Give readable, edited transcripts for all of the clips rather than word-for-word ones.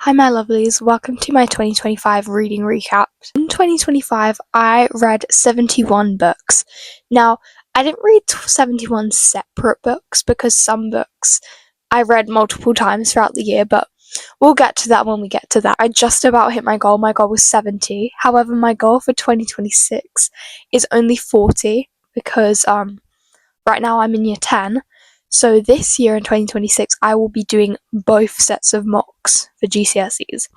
Hi, my lovelies. Welcome to my 2025 reading recap. In 2025, I read 71 books. Now, I didn't read 71 separate books because some books I read multiple times throughout the year, but we'll get to that when we get to that. I just about hit my goal. My goal was 70. However, my goal for 2026 is only 40 because right now I'm in year 10. So this year in 2026, I will be doing both sets of mocks for GCSEs.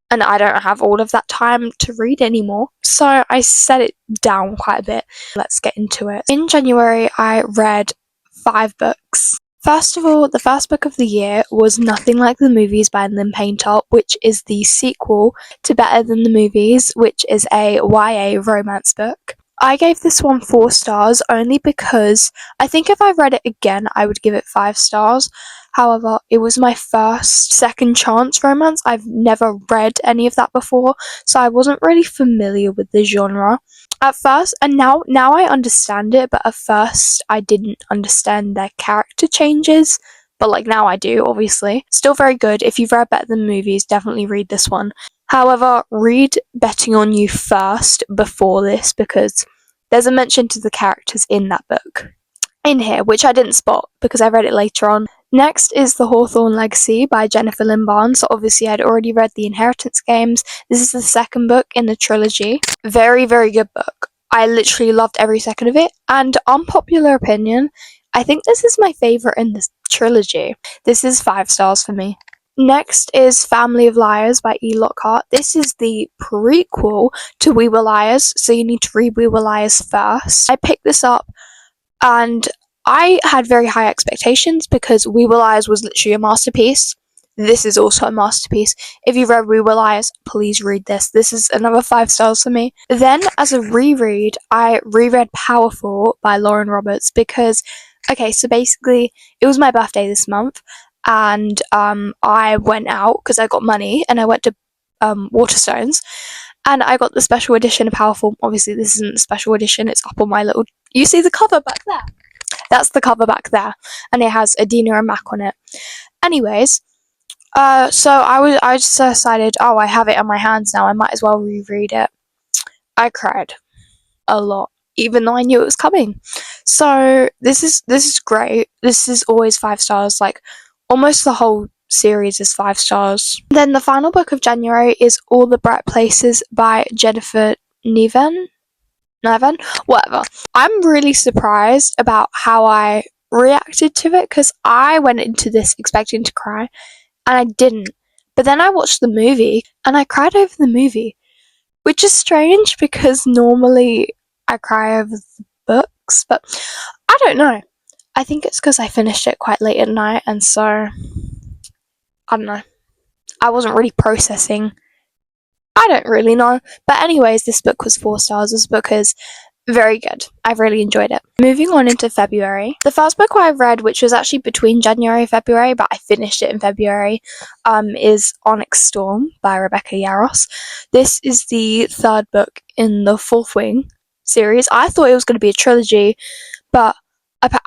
And I don't have all of that time to read anymore. So I set it down quite a bit. Let's get into it. In January, I read 5 books. First of all, the first book of the year was Nothing Like the Movies by Lynn Paintop, which is the sequel to Better Than the Movies, which is a YA romance book. I gave this one 4 stars only because I think if I read it again, I would give it 5 stars. However, it was my first second chance romance. I've never read any of that before, so I wasn't really familiar with the genre at first, and now I understand it, but at first I didn't understand their character changes. But like now I do, obviously. Still very good. If you've read Better Than Movies, definitely read this one. However, read Betting on You first before this because there's a mention to the characters in that book in here, which I didn't spot because I read it later on. Next is The Hawthorne Legacy by Jennifer Lynn Barnes. So obviously I'd already read The Inheritance Games. This is the second book in the trilogy. Very, very good book. I literally loved every second of it. And unpopular opinion, I think this is my favourite in this trilogy. This is 5 stars for me. Next is Family of Liars by E. Lockhart. This is the prequel to We Were Liars, so you need to read We Were Liars first. I picked this up and I had very high expectations because We Were Liars was literally a masterpiece. This is also a masterpiece. If you read We Were Liars, please read this. This is another 5 stars for me. Then, as a reread, I reread Powerful by Lauren Roberts because, okay, so basically, it was my birthday this month, and I went out because I got money, and I went to Waterstones, and I got the special edition of Powerful. Obviously, this isn't the special edition. It's up on my little... You see the cover back there? That's the cover back there, and it has Adina and Mac on it. Anyways, so I just decided, oh, I have it on my hands now. I might as well reread it. I cried a lot, even though I knew it was coming. So this is great. This is always 5 stars. Like almost the whole series is 5 stars. Then the final book of January is All the Bright Places by Jennifer Niven, whatever. I'm really surprised about how I reacted to it because I went into this expecting to cry and I didn't. But then I watched the movie and I cried over the movie, which is strange because normally I cry over the books, but I don't know. I think it's because I finished it quite late at night, and so I don't know. I wasn't really processing. I don't really know. But anyways, this book was 4 stars. This book is very good. I really enjoyed it. Moving on into February. The first book I read, which was actually between January and February, but I finished it in February, is Onyx Storm by Rebecca Yarros. This is the 3rd book in the Fourth Wing series. I thought it was going to be a trilogy, but I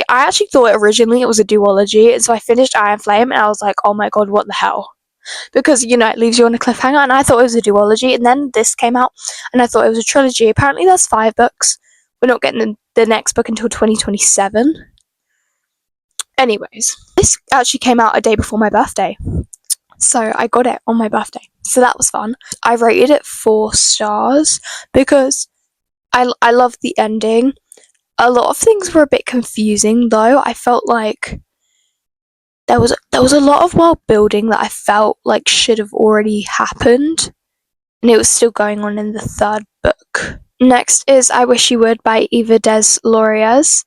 actually thought originally it was a duology, and so I finished Iron Flame, and I was like, oh my god, what the hell? Because, you know, it leaves you on a cliffhanger, and I thought it was a duology, and then this came out, and I thought it was a trilogy. Apparently there's 5 books. We're not getting the next book until 2027. Anyways, this actually came out a day before my birthday, so I got it on my birthday, so that was fun. I rated it 4 stars because I loved the ending. A lot of things were a bit confusing, though. I felt like there was a lot of world building that I felt like should have already happened, and it was still going on in the 3rd book. Next is I Wish You Would by Eva Des Louriez.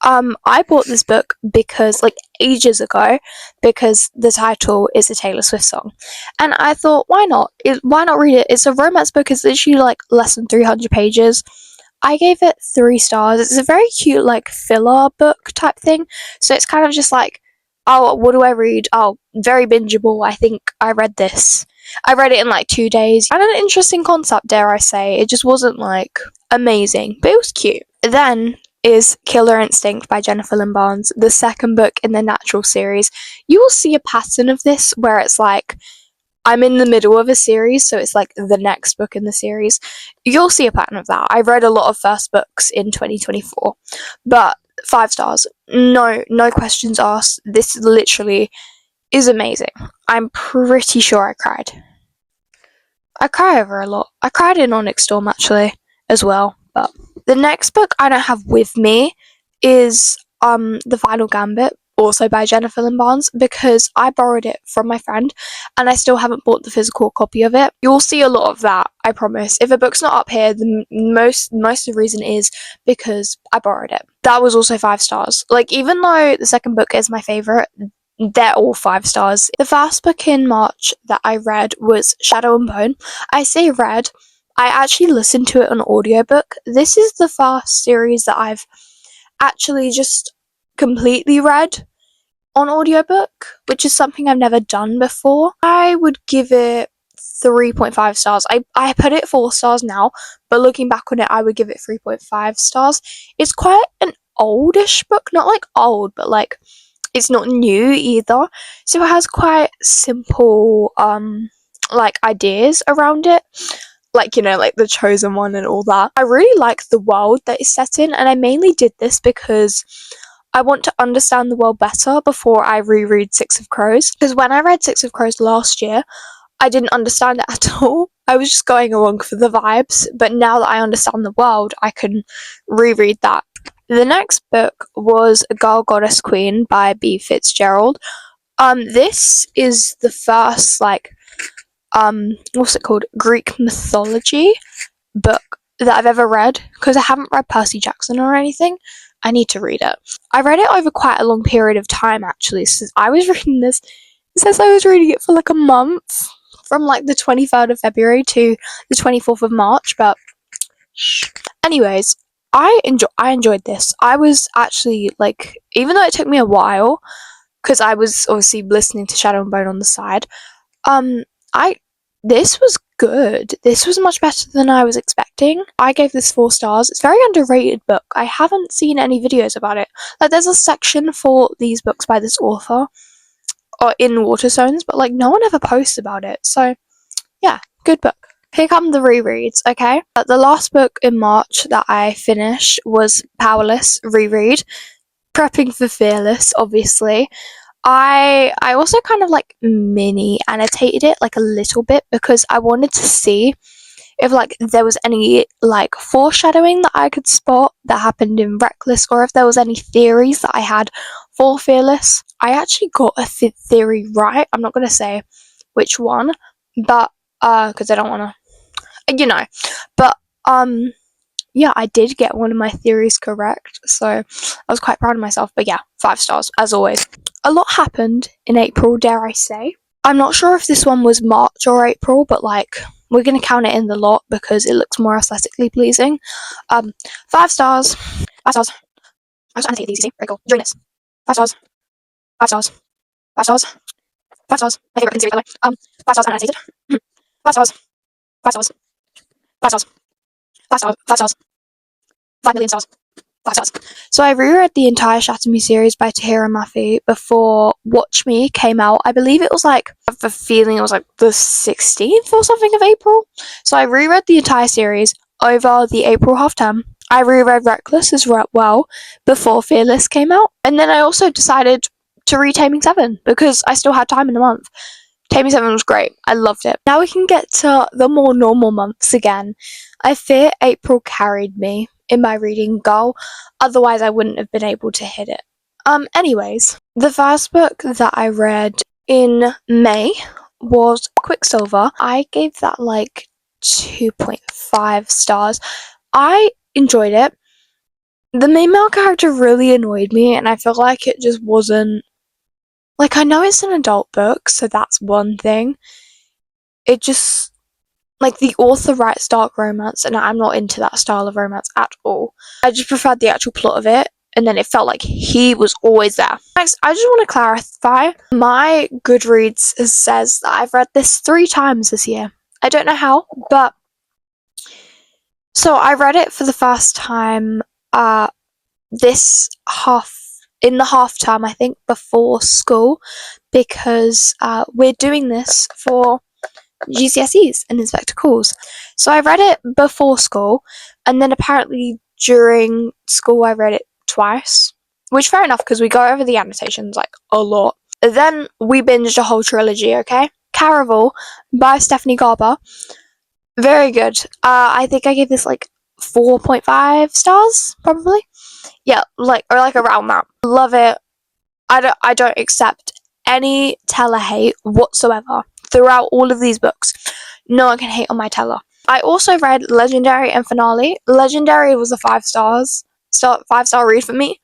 I bought this book because, like, ages ago, because the title is a Taylor Swift song, and I thought, why not? Why not read it? It's a romance book. It's literally like less than 300 pages. I gave it 3 stars. It's a very cute, like, filler book type thing. So it's kind of just like, oh, what do I read? Oh, very bingeable. I think I read this. I read it in like 2 days. And an interesting concept, dare I say. It just wasn't like amazing, but it was cute. Then is Killer Instinct by Jennifer Lynn Barnes, the second book in the Natural series. You will see a pattern of this where it's like I'm in the middle of a series, so it's like the next book in the series. You'll see a pattern of that. I read a lot of first books in 2024, but 5 stars. No questions asked. This literally is amazing. I'm pretty sure I cried. I cry over a lot. I cried in Onyx Storm actually as well. But the next book I don't have with me is The Final Gambit, also by Jennifer Lynn Barnes, because I borrowed it from my friend and I still haven't bought the physical copy of it. You'll see a lot of that, I promise. If a book's not up here, the most of the reason is because I borrowed it. That was also 5 stars. Like, even though the second book is my favourite, they're all 5 stars. The first book in March that I read was Shadow and Bone. I say read, I actually listened to it on audiobook. This is the first series that I've actually just completely read on audiobook, which is something I've never done before. I would give it 3.5 stars. I put it 4 stars now, but looking back on it, I would give it 3.5 stars. It's quite an oldish book, not like old, but like it's not new either. So it has quite simple like ideas around it. Like, you know, like the chosen one and all that. I really like the world that it's set in, and I mainly did this because I want to understand the world better before I reread Six of Crows. Because when I read Six of Crows last year, I didn't understand it at all. I was just going along for the vibes, but now that I understand the world, I can reread that. The next book was Girl Goddess Queen by B. Fitzgerald. This is the first, like, what's it called? Greek mythology book that I've ever read, because I haven't read Percy Jackson or anything. I need to read it. I read it over quite a long period of time, actually. So I was reading this, it says I was reading it for like a month, from like the 23rd of February to the 24th of March, but anyways, I enjoyed this. I was actually, like, even though it took me a while, because I was obviously listening to Shadow and Bone on the side, I this was good. This was much better than I was expecting. I gave this 4 stars. It's a very underrated book. I haven't seen any videos about it. Like, there's a section for these books by this author, or in Waterstones, but like no one ever posts about it. So yeah, good book. Here come the rereads, okay? The last book in March that I finished was Powerless reread. Prepping for Fearless, obviously. I also kind of like mini annotated it like a little bit because I wanted to see if like there was any like foreshadowing that I could spot that happened in Reckless, or if there was any theories that I had for Fearless. I actually got a theory right. I'm not going to say which one, but because I don't want to, you know, but yeah, I did get one of my theories correct, so I was quite proud of myself. But yeah, 5 stars, as always. A lot happened in April, dare I say. I'm not sure if this one was March or April, but like, we're going to count it in the lot because it looks more aesthetically pleasing. 5 stars. 5 stars. I'm just annotating these, you see? Very cool. Enjoying this. 5 stars. 5 stars. 5 stars. 5 stars. My favourite series, by the way. 5 stars annotated. 5 stars. 5 stars. 5 stars. 5 stars. 5 stars. 5 million stars. 5 stars. So I reread the entire Shatter Me series by Tahira Mafi before Watch Me came out. I believe it was like, I have a feeling it was like the 16th or something of April. So I reread the entire series over the April half term. I reread Reckless as well before Fearless came out. And then I also decided to read Taming 7 because I still had time in the month. Taming 7 was great. I loved it. Now we can get to the more normal months again. I fear April carried me in my reading goal, otherwise I wouldn't have been able to hit it. Anyways, the first book that I read in May was Quicksilver. I gave that like 2.5 stars. I enjoyed it. The main male character really annoyed me, and I feel like it just wasn't, like, I know it's an adult book, so that's one thing. It just, like, the author writes dark romance, and I'm not into that style of romance at all. I just preferred the actual plot of it, and then it felt like he was always there. Next, I just want to clarify, my Goodreads says that I've read this 3 times this year. I don't know how, but so I read it for the first time in the half term, I think, before school, because we're doing this for GCSEs and Inspector Calls. So I read it before school, and then apparently during school I read it twice. Which, fair enough, because we go over the annotations like a lot. Then we binged a whole trilogy, okay? Caraval by Stephanie Garber. Very good. I think I gave this like 4.5 stars, probably. Yeah, like around that. Love it. I don't accept any Teller hate whatsoever throughout all of these books. No one can hate on my Teller. I also read Legendary and Finale. Legendary was a 5-star read for me.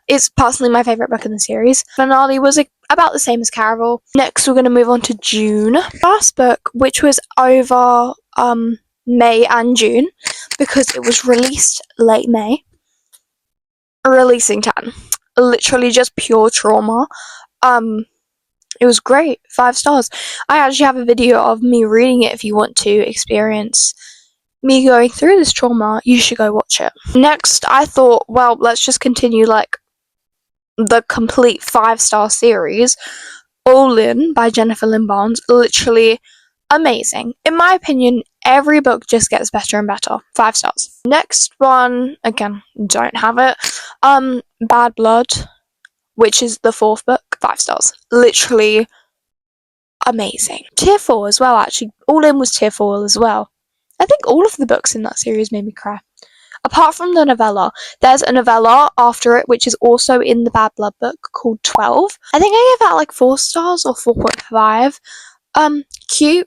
It's personally my favourite book in the series. Finale was about the same as Caraval. Next, we're going to move on to June. First book, which was over May and June, because it was released late May. Releasing 10. Literally just pure trauma. It was great. 5 stars. I actually have a video of me reading it if you want to experience me going through this trauma. You should go watch it. Next, I thought, well, let's just continue like the complete 5-star series. All In by Jennifer Lynn Barnes. Literally amazing. In my opinion, every book just gets better and better. 5 stars. Next one, again, don't have it. Bad Blood, which is the 4th book. 5 stars. Literally amazing. Tier 4 as well, actually. All In was tier 4 as well. I think all of the books in that series made me cry. Apart from the novella, there's a novella after it, which is also in the Bad Blood book, called 12. I think I gave that like 4 stars or 4.5. Cute.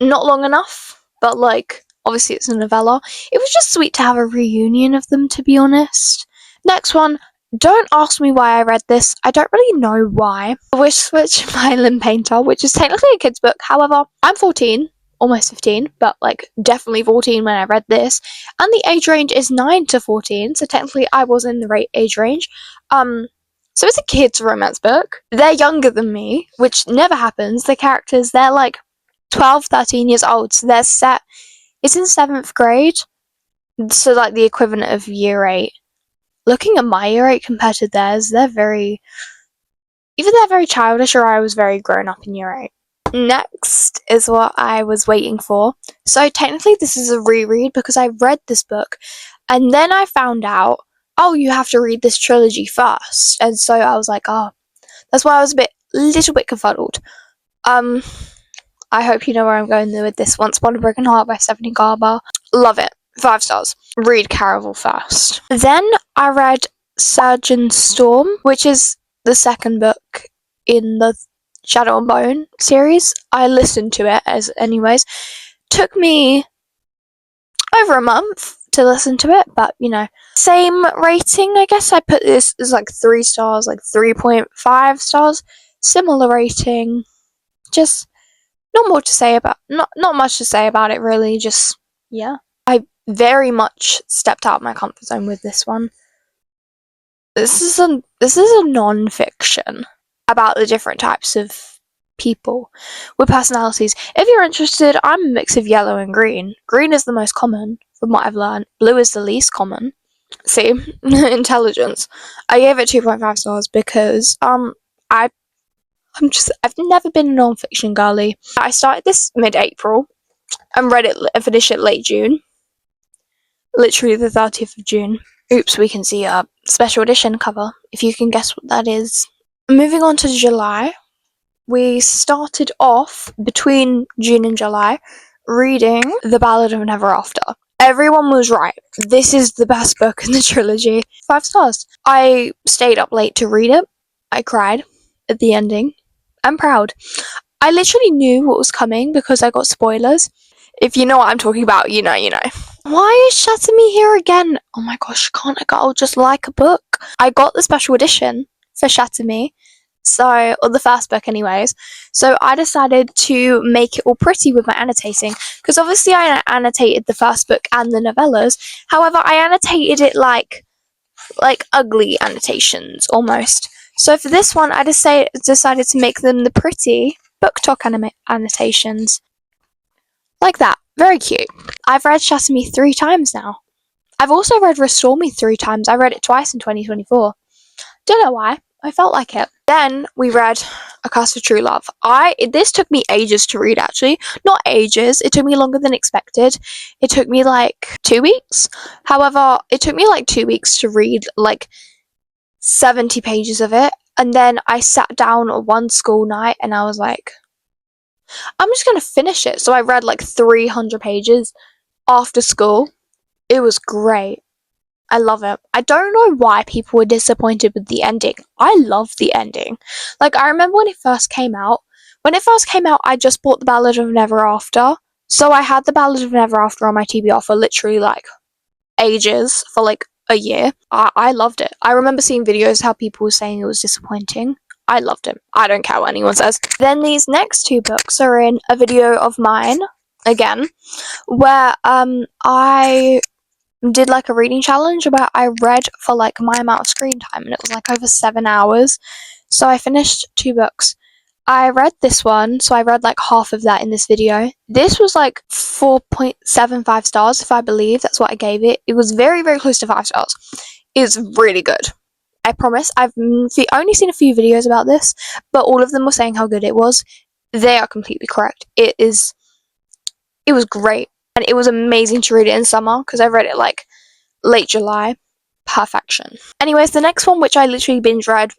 Not long enough, but like, obviously it's a novella. It was just sweet to have a reunion of them, to be honest. Next one, don't ask me why I read this. I don't really know why. Wish Switch by Lynn Painter, which is technically a kid's book. However, I'm 14, almost 15, but like definitely 14 when I read this. And the age range is 9 to 14, so technically I was in the right age range. So it's a kid's romance book. They're younger than me, which never happens. The characters, they're like 12, 13 years old, so they're set. It's in 7th grade, so like the equivalent of year 8. Looking at my year 8 compared to theirs, they're very childish, or I was very grown up in year 8. Next is what I was waiting for. So technically this is a reread because I read this book and then I found out, oh, you have to read this trilogy first. And so I was like, oh, that's why I was a little bit confuddled. I hope you know where I'm going with this. Once Upon a Broken Heart by Stephanie Garber. Love it. 5 stars. Read Caraval first. Then I read Surgeon Storm, which is the 2nd book in the Shadow and Bone series. I listened to it anyways. Took me over a month to listen to it, but you know, same rating. I guess I put this as like 3 stars, like 3.5 stars. Similar rating. Just not much to say about it really. Just yeah. I very much stepped out of my comfort zone with this one. This is a non-fiction about the different types of people with personalities. If you're interested, I'm a mix of yellow and green. Green is the most common, from what I've learned. Blue is the least common. See? Intelligence. I gave it 2.5 stars because I've never been a non-fiction girly. I started this mid-April and read it and finished it late June. Literally the 30th of June. Oops, we can see a special edition cover, if you can guess what that is. Moving on to July, we started off between June and July reading The Ballad of Never After. Everyone was right. This is the best book in the trilogy. 5 stars. I stayed up late to read it. I cried at the ending. I'm proud. I literally knew what was coming because I got spoilers. If you know what I'm talking about, you know. Why is Shatami here again? Oh my gosh, can't a girl just like a book? I got the special edition for Shatami, or the first book anyways, so I decided to make it all pretty with my annotating, because obviously I annotated the first book and the novellas. However, I annotated it like ugly annotations, almost. So for this one, I decided to make them the pretty book talk annotations. Like that. Very cute. I've read Shatami 3 times now. I've also read Restore Me 3 times. I read it twice in 2024. Don't know why. I felt like it. Then we read A Curse for True Love. This took me ages to read, actually. Not ages, it took me longer than expected. It took me like 2 weeks. However, it took me like 2 weeks to read like 70 pages of it. And then I sat down one school night and I was like, I'm just going to finish it. So I read like 300 pages after school. It was great. I love it. I don't know why people were disappointed with the ending. I love the ending. Like, I remember when it first came out. When it first came out, I just bought The Ballad of Never After. So I had The Ballad of Never After on my TBR for literally like ages, for like a year. I loved it. I remember seeing videos how people were saying it was disappointing. I loved it. I don't care what anyone says. Then these next two books are in a video of mine, again, where I did like a reading challenge where I read for like my amount of screen time, and it was like over 7 hours. So I finished 2 books. I read this one, so I read like half of that in this video. This was like 4.75 stars, if I believe. That's what I gave it. It was very, very close to 5 stars. It's really good. I promise. I've only seen a few videos about this, but all of them were saying how good it was. They are completely correct. It was great. And it was amazing to read it in summer, because I read it like late July. Perfection. Anyways, the next one, which I literally binge read,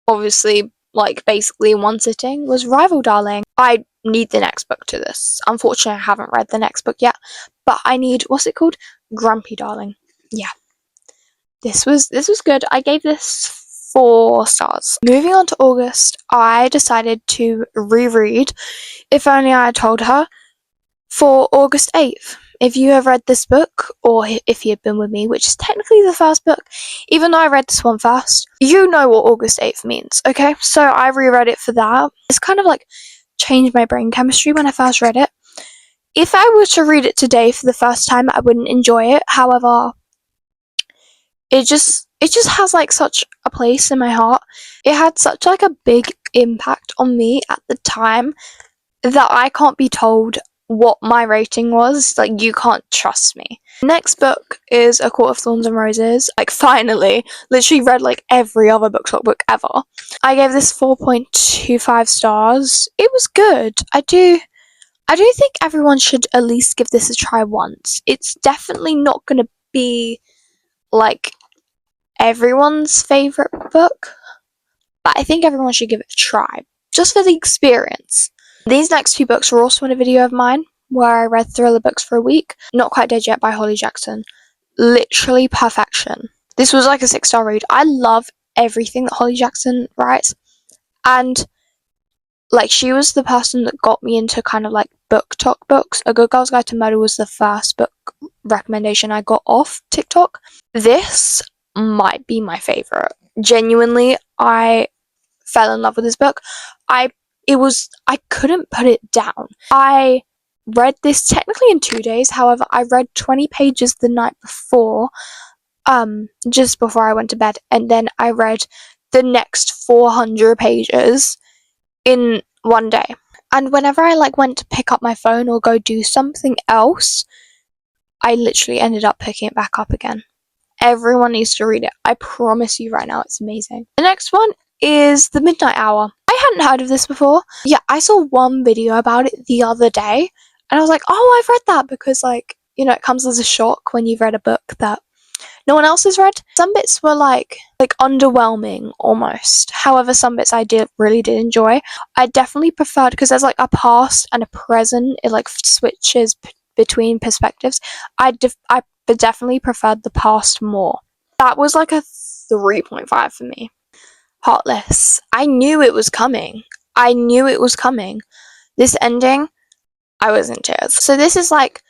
obviously, like basically in one sitting, was Rival Darling. I need the next book to this. Unfortunately, I haven't read the next book yet, but I need, what's it called? Grumpy Darling. Yeah. This was good. I gave this 4 stars. Moving on to August, I decided to reread If Only I Had Told Her for August 8th. If you have read this book, or if you've been with me, which is technically the first book, even though I read this one first, you know what August 8th means, okay? So I reread it for that. It's kind of like changed my brain chemistry when I first read it. If I were to read it today for the first time, I wouldn't enjoy it. However, it just has like such a place in my heart. It had such like a big impact on me at the time that I can't be told what my rating was. Like, you can't trust me. Next book is A Court of Thorns and Roses. Like, finally, literally read like every other BookTok book ever. I gave this 4.25 stars. It was good. I do think everyone should at least give this a try once. It's definitely not going to be like everyone's favorite book, but I think everyone should give it a try, just for the experience. These next 2 books were also in a video of mine, where I read thriller books for a week. Not Quite Dead Yet by Holly Jackson. Literally perfection. This was like a 6-star read. I love everything that Holly Jackson writes, and like, she was the person that got me into kind of like BookTok books. A Good Girl's Guide to Murder was the first book recommendation I got off TikTok. This might be my favorite. Genuinely, I fell in love with this book. I couldn't put it down. I read this technically in 2 days. However, I read 20 pages the night before, just before I went to bed, and then I read the next 400 pages in 1 day. And whenever I like went to pick up my phone or go do something else, I literally ended up picking it back up again. Everyone needs to read it. I promise you right now, it's amazing. The next one is The Midnight Hour. I hadn't heard of this before. Yeah, I saw one video about it the other day, and I was like, oh, I've read that, because like, you know, it comes as a shock when you've read a book that no one else has read. Some bits were like underwhelming almost. However, some bits I really did enjoy. I definitely preferred, because there's like a past and a present. It like switches between perspectives. I definitely preferred the past more. That was like a 3.5 for me. Heartless. I knew it was coming. This ending, I was in tears. So this is like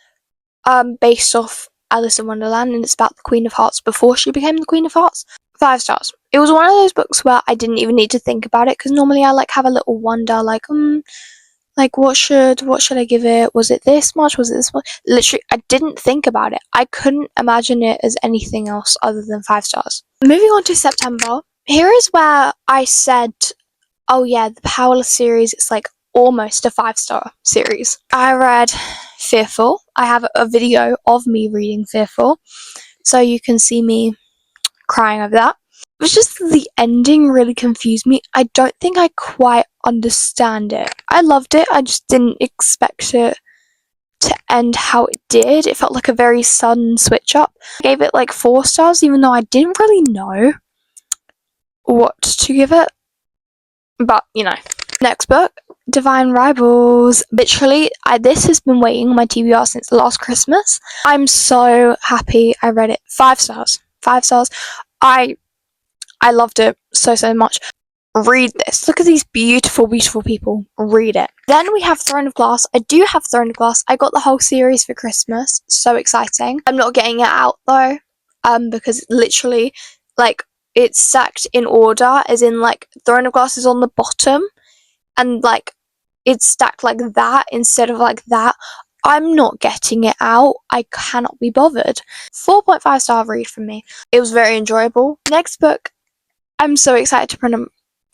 based off Alice in Wonderland, and it's about the Queen of Hearts before she became the Queen of Hearts. 5 stars. It was one of those books where I didn't even need to think about it, because normally I like have a little wonder, like what should I give it? Was it this much? Was it this much? Literally, I didn't think about it. I couldn't imagine it as anything else other than 5 stars. Moving on to September. Here is where I said, oh yeah, the Powerless series is like almost a 5-star series. I read Fearful. I have a video of me reading Fearful, so you can see me crying over that. was just the ending really confused me. I don't think I quite understand it. I loved it, I just didn't expect it to end how it did. It felt like a very sudden switch up. I gave it like 4 stars, even though I didn't really know what to give it. But, you know. Next book, Divine Rivals. Literally, this has been waiting on my TBR since last Christmas. I'm so happy I read it. 5 stars. 5 stars. I loved it so much. Read this. Look at these beautiful, beautiful people. Read it. Then we have Throne of Glass. I do have Throne of Glass. I got the whole series for Christmas. So exciting. I'm not getting it out though, because literally, like, it's stacked in order, as in, like, Throne of Glass is on the bottom, and, like, it's stacked like that instead of like that. I'm not getting it out. I cannot be bothered. 4.5 star read from me. It was very enjoyable. Next book, I'm so excited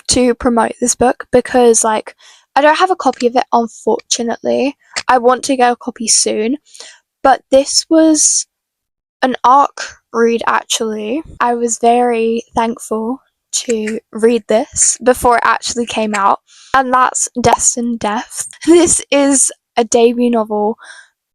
to promote this book because, like, I don't have a copy of it, unfortunately. I want to get a copy soon, but this was an ARC read, actually. I was very thankful to read this before it actually came out, and that's Destined Death. This is a debut novel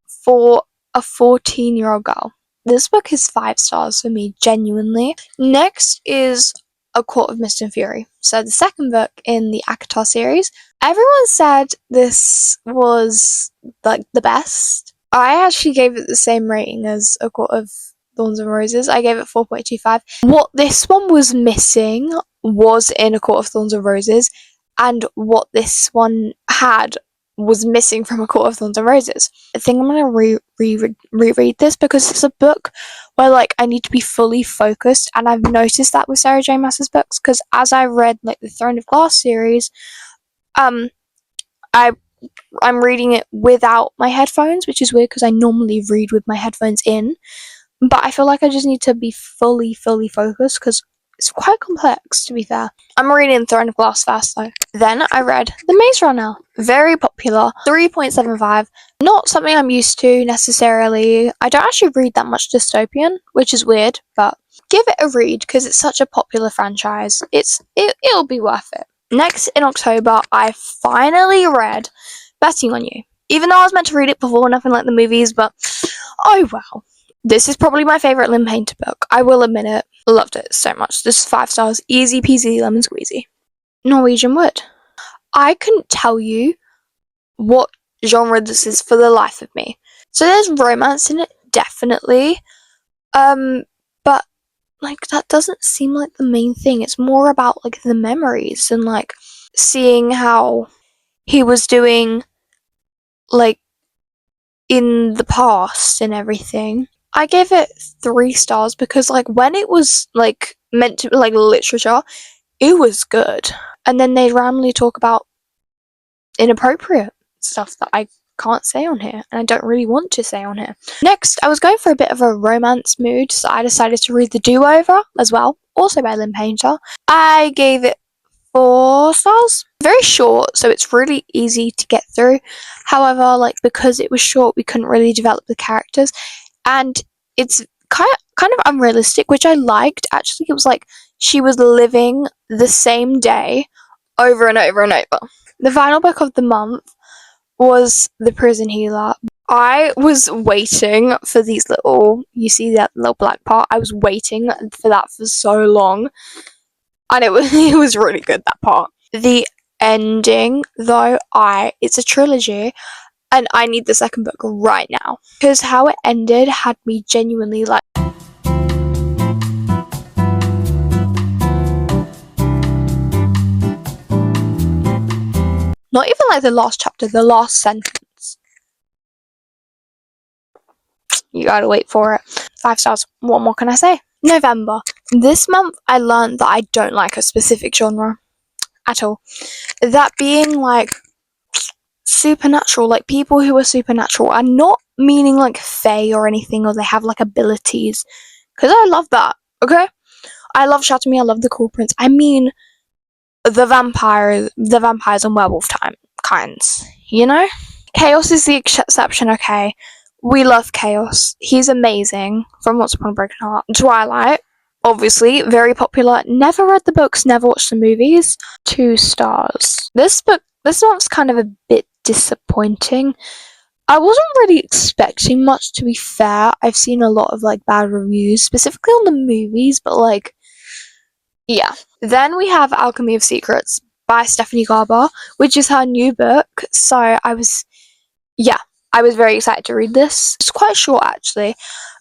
for a 14-year-old girl. This book is 5 stars for me, genuinely. Next is A Court of Mist and Fury. So the second book in the ACOTAR series. Everyone said this was, like, the best. I actually gave it the same rating as A Court of Thorns and Roses. I gave it 4.25. What this one was missing was in A Court of Thorns and Roses, and what this one had was missing from A Court of Thorns and Roses. I think I'm going to reread this because it's a book where, like, I need to be fully focused, and I've noticed that with Sarah J Maas's books, because as I read, like, the Throne of Glass series, I'm reading it without my headphones, which is weird because I normally read with my headphones in, but I feel like I just need to be fully focused because it's quite complex, to be fair. I'm reading Throne of Glass fast though. Then I read The Maze Runner. Very popular. 3.75. Not something I'm used to necessarily. I don't actually read that much dystopian, which is weird, but give it a read because it's such a popular franchise. It'll be worth it. Next, in October, I finally read Betting on You. Even though I was meant to read it before, nothing like the movies, but oh well. This is probably my favourite Lynn Painter book. I will admit it. Loved it so much. This is 5 stars. Easy peasy lemon squeezy. Norwegian Wood. I couldn't tell you what genre this is for the life of me. So there's romance in it, definitely. But, like, that doesn't seem like the main thing. It's more about, like, the memories and, like, seeing how he was doing, like, in the past and everything. I gave it 3 stars because, like, when it was, like, meant to be, like, literature, it was good. And then they randomly talk about inappropriate stuff that I can't say on here, and I don't really want to say on here. Next, I was going for a bit of a romance mood, so I decided to read The Do-Over as well, also by Lynn Painter. I gave it 4 stars. Very short, so it's really easy to get through. However, like, because it was short, we couldn't really develop the characters, and it's kind of unrealistic, which I liked. Actually, it was like she was living the same day over and over and over. The final book of the month was The Prison Healer. I was waiting for these little, you see that little black part? I was waiting for that for so long, and it was really good, that part. The ending, though, it's a trilogy, and I need the second book right now, because how it ended had me genuinely, like, not even like the last chapter, the last sentence. You gotta wait for it. 5 stars. What more can I say? November. This month I learned that I don't like a specific genre at all. That being, like, supernatural, like people who are supernatural. I'm not meaning like fae or anything, or they have like abilities, because I love that, okay? I love Shatter Me, I love the Cool Prince. I mean the vampires and werewolf kinds, you know? Chaos is the exception, okay? We love Chaos. He's amazing. From Once Upon a Broken Heart. Twilight, obviously, very popular. Never read the books, never watched the movies. 2 stars. This month's kind of a bit disappointing. I wasn't really expecting much, to be fair. I've seen a lot of like bad reviews, specifically on the movies, but like, yeah. Then we have Alchemy of Secrets by Stephanie Garber, which is her new book. So I was very excited to read this. It's quite short, actually.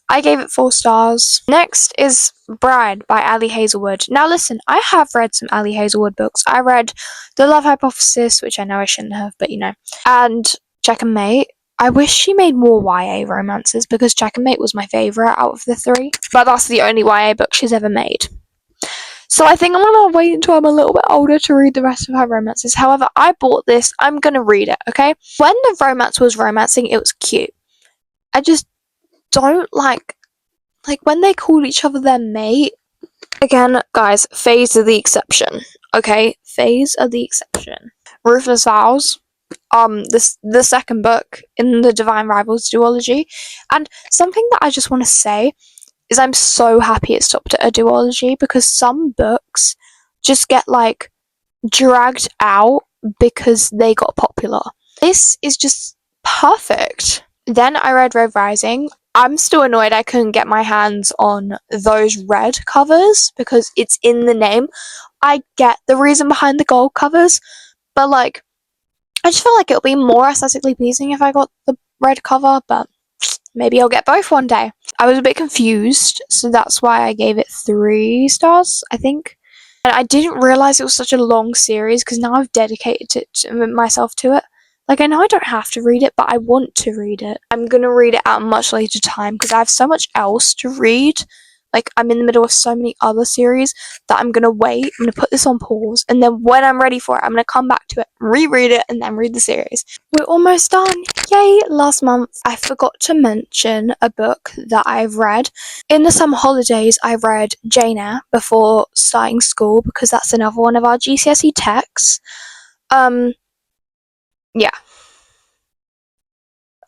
I gave it 4 stars. Next is Bride by Ali Hazelwood. Now listen, I have read some Ali Hazelwood books. I read The Love Hypothesis, which I know I shouldn't have, but you know, and Check and Mate. I wish she made more YA romances because Check and Mate was my favourite out of the 3. But that's the only YA book she's ever made. So I think I'm gonna wait until I'm a little bit older to read the rest of her romances. However, I bought this. I'm gonna read it, okay? When the romance was romancing, it was cute. I just don't like when they called each other their mate. Again, guys, Fays are the exception. Okay? Fays are the exception. Ruthless Vows. The second book in the Divine Rivals duology. And something that I just want to say is I'm so happy it stopped at a duology because some books just get like dragged out because they got popular. This is just perfect. Then I read Red Rising. I'm still annoyed I couldn't get my hands on those red covers because it's in the name. I get the reason behind the gold covers, but like, I just feel like it'll be more aesthetically pleasing if I got the red cover, but maybe I'll get both one day. I was a bit confused, so that's why I gave it 3 stars, I think. And I didn't realise it was such a long series because now I've dedicated myself to it. Like, I know I don't have to read it, but I want to read it. I'm going to read it at a much later time because I have so much else to read. Like, I'm in the middle of so many other series that I'm going to wait. I'm going to put this on pause. And then when I'm ready for it, I'm going to come back to it, reread it, and then read the series. We're almost done. Yay! Last month, I forgot to mention a book that I've read. In the summer holidays, I read Jane Eyre before starting school because that's another one of our GCSE texts. Yeah.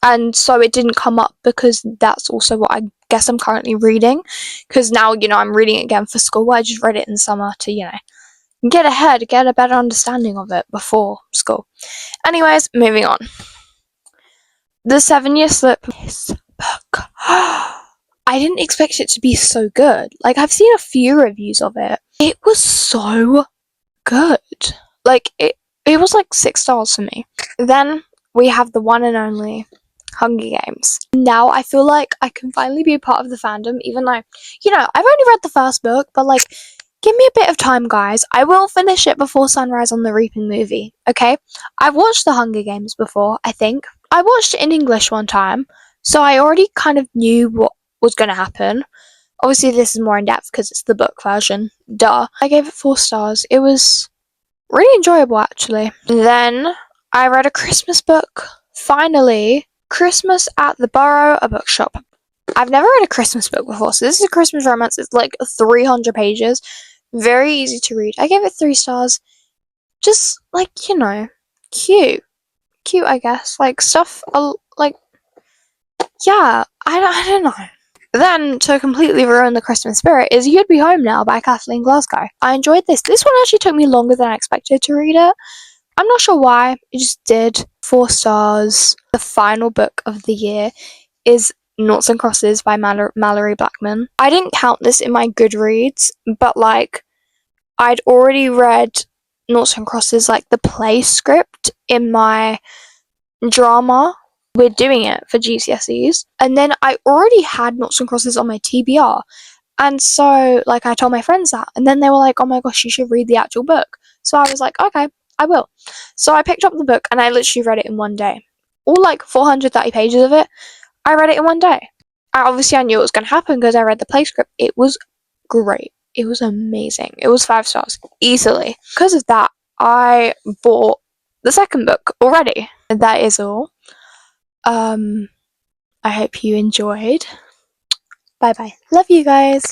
And so it didn't come up because that's also what I guess I'm currently reading. Because now, you know, I'm reading it again for school. I just read it in summer to, you know, get a better understanding of it before school. Anyways, moving on. The 7 Year Slip. This book. I didn't expect it to be so good. Like, I've seen a few reviews of it. It was so good. Like, it was like 6 stars for me. Then we have the one and only Hunger Games. Now I feel like I can finally be a part of the fandom, even though, you know, I've only read the first book, but like, give me a bit of time, guys. I will finish it before Sunrise on the Reaping movie, okay? I've watched the Hunger Games before, I think. I watched it in English one time, so I already kind of knew what was going to happen. Obviously, this is more in depth because it's the book version. Duh. I gave it 4 stars. It was really enjoyable, actually. Then I read a Christmas book. Finally, Christmas at the Borough, a bookshop. I've never read a Christmas book before, so this is a Christmas romance. It's like 300 pages. Very easy to read. I gave it 3 stars. Just, like, you know, cute. Cute, I guess. Like, stuff, like, yeah, I don't know. Then, to completely ruin the Christmas spirit, is You'd Be Home Now by Kathleen Glasgow. I enjoyed this. This one actually took me longer than I expected to read it. I'm not sure why. It just did. 4 stars. The final book of the year is Noughts and Crosses by Mallory Blackman. I didn't count this in my Goodreads, but like, I'd already read Noughts and Crosses, like the play script in my drama. We're doing it for GCSEs. And then I already had Noughts and Crosses on my TBR. And so, like, I told my friends that. And then they were like, oh my gosh, you should read the actual book. So I was like, okay, I will. So I picked up the book and I literally read it in one day. All like 430 pages of it, I read it in one day. I knew it was going to happen because I read the play script. It was great. It was amazing. It was 5 stars. Easily. Because of that, I bought the second book already. That is all. I hope you enjoyed. Bye bye. Love you guys.